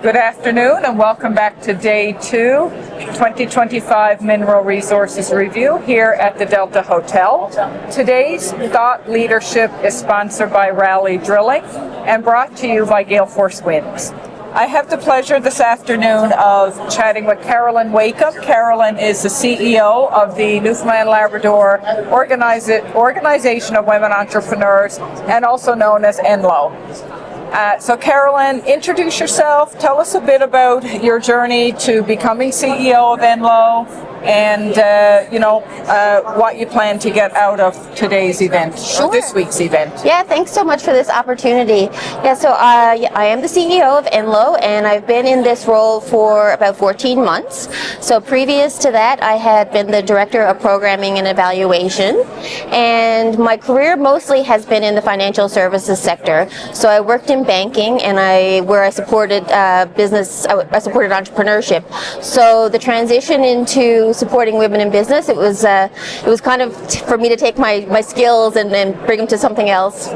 Good afternoon and welcome back to Day 2, 2025 Mineral Resources Review here at the Delta Hotel. Today's thought leadership is sponsored by Raleigh Drilling and brought to you by Gale Force Winds. I have the pleasure this afternoon of chatting with Carolyn Wakeham. Carolyn is the CEO of the Newfoundland and Labrador Organization of Women Entrepreneurs and also known as NLOWE. So Carolyn, introduce yourself, tell us a bit about your journey to becoming CEO of NLOWE and what you plan to get out of today's event, or this week's event. Yeah, thanks so much for this opportunity. I am the CEO of NLOWE and I've been in this role for about 14 months. So previous to that, I had been the Director of Programming and Evaluation, and my career mostly has been in the financial services sector. So I worked in banking and I supported business, I supported entrepreneurship. So the transition into supporting women in business, it was kind of for me to take my skills and then bring them to something else.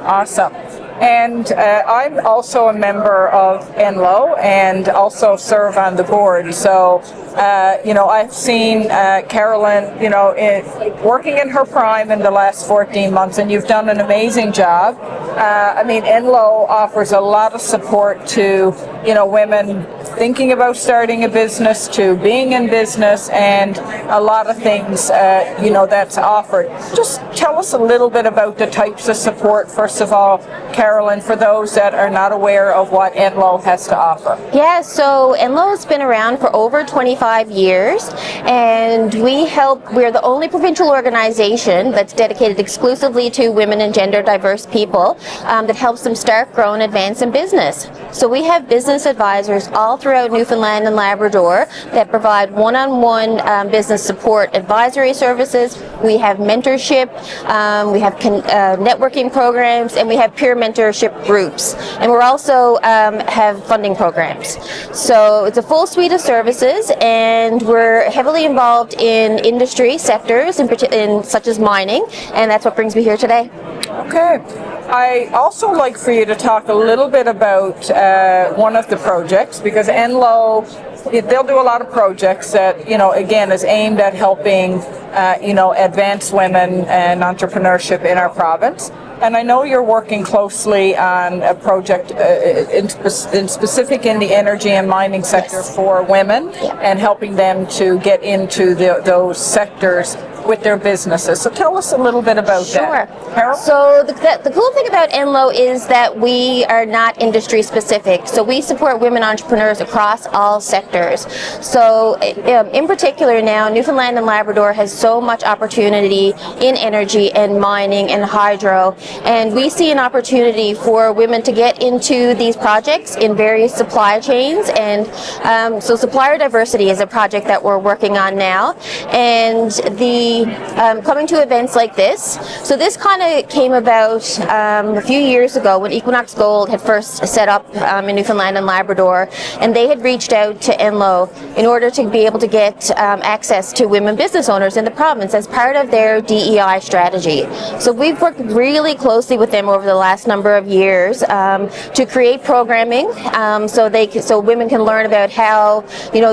Awesome. And I'm also a member of NLOWE and also serve on the board. So, I've seen Carolyn, working in her prime in the last 14 months, and you've done an amazing job. NLOWE offers a lot of support to, women thinking about starting a business, to being in business, and a lot of things, that's offered. Just tell us a little bit about the types of support, first of all, Carolyn, for those that are not aware of what NLOWE has to offer. Yeah, so NLOWE's been around for over 25 years, and we're the only provincial organization that's dedicated exclusively to women and gender diverse people that helps them start, grow, and advance in business. So we have business advisors all throughout Newfoundland and Labrador that provide one-on-one business support advisory services. We have mentorship, we have networking programs, and we have peer mentorship groups, and we're also have funding programs. So it's a full suite of services, and we're heavily involved in industry sectors in such as mining, and that's what brings me here today. Okay. I also like for you to talk a little bit about one of the projects, because NLOWE, they'll do a lot of projects that, again, is aimed at helping, advance women and entrepreneurship in our province. And I know you're working closely on a project in specific in the energy and mining sector for women, and helping them to get into those sectors with their businesses. So tell us a little bit about that. Carol? So the cool thing about NLOWE is that we are not industry specific. So we support women entrepreneurs across all sectors. So in particular now, Newfoundland and Labrador has so much opportunity in energy and mining and hydro. And we see an opportunity for women to get into these projects in various supply chains. And so supplier diversity is a project that we're working on now. And coming to events like this. So this kind of came about a few years ago when Equinox Gold had first set up in Newfoundland and Labrador, and they had reached out to NLOWE in order to be able to get access to women business owners in the province as part of their DEI strategy. So we've worked really closely with them over the last number of years to create programming so women can learn about how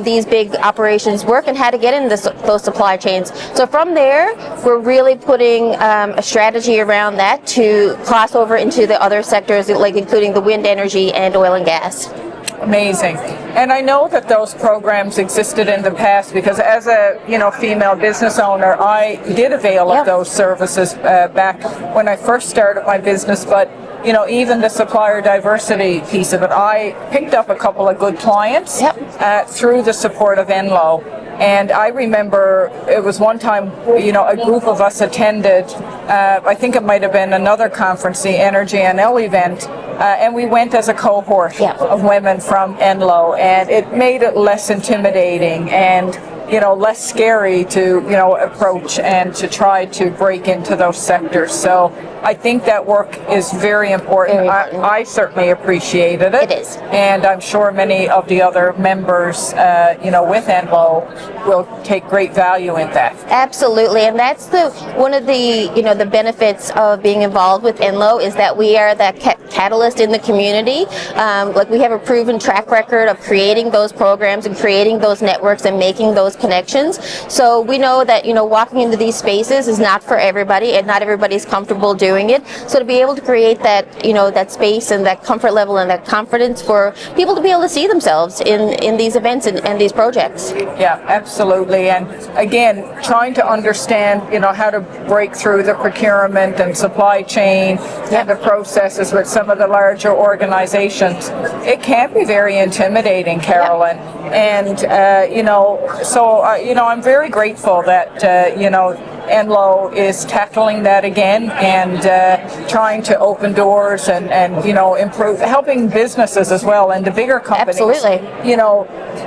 these big operations work and how to get into those supply chains. So from there, we're really putting a strategy around that to cross over into the other sectors, like including the wind energy and oil and gas. Amazing. And I know that those programs existed in the past, because as a female business owner, I did avail of those services back when I first started my business. But even the supplier diversity piece of it, I picked up a couple of good clients through the support of NLOWE. And I remember it was one time, a group of us attended, I think it might have been another conference, the Energy NL event, and we went as a cohort of women from NLOWE, and it made it less intimidating and less scary to approach and to try to break into those sectors. So I think that work is very important. Very important. I certainly appreciated it. It is. And I'm sure many of the other members, with NLOWE will take great value in that. Absolutely, and that's one of the the benefits of being involved with NLOWE is that we are that catalyst in the community. Like we have a proven track record of creating those programs and creating those networks and making those connections. So we know that walking into these spaces is not for everybody, and not everybody's comfortable doing it. So to be able to create that that space and that comfort level and that confidence for people to be able to see themselves in these events and these projects. Yeah, absolutely. And again, trying to understand, how to break through the procurement and supply chain and the processes with some of the larger organizations, it can be very intimidating, Carolyn. And, I'm very grateful that, NLOWE is tackling that again and trying to open doors and improve, helping businesses as well and the bigger companies. Absolutely.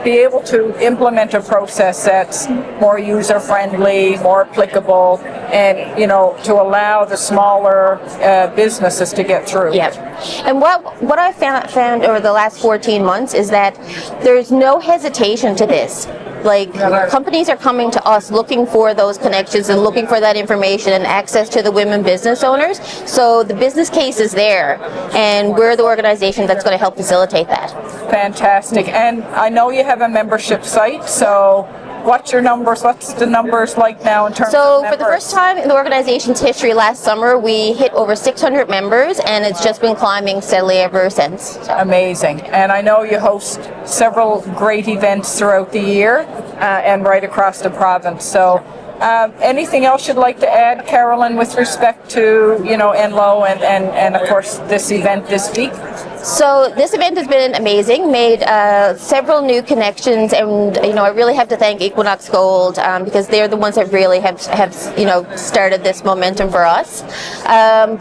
Be able to implement a process that's more user-friendly, more applicable, and to allow the smaller businesses to get through. Yeah, and what I found over the last 14 months is that there's no hesitation to this. Like, companies are coming to us looking for those connections and looking for that information and access to the women business owners. So the business case is there, and we're the organization that's going to help facilitate that. Fantastic. And I know you have a membership site, so what's your numbers? What's the numbers like now in terms of members? So for the first time in the organization's history last summer, we hit over 600 members, and it's just been climbing steadily ever since. So. Amazing. And I know you host several great events throughout the year and right across the province. So anything else you'd like to add, Carolyn, with respect to, NLOWE and of course this event this week? So this event has been amazing, made several new connections, and I really have to thank Equinox Gold because they're the ones that really have started this momentum for us.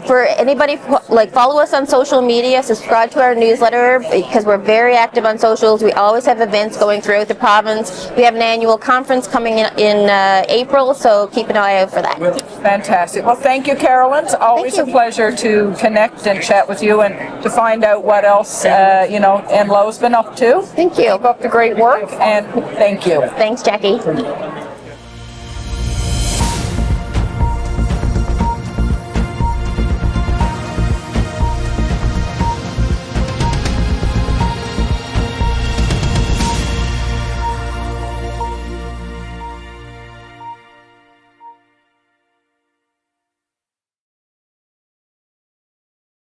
For anybody, follow us on social media, subscribe to our newsletter because we're very active on socials. We always have events going throughout the province. We have an annual conference coming in April, so keep an eye out for that. Fantastic. Well, thank you, Carolyn. It's always a pleasure to connect and chat with you and to find out what else NLOWE's been up to. Thank you. Keep up the great work, and thank you. Thanks, Jackie.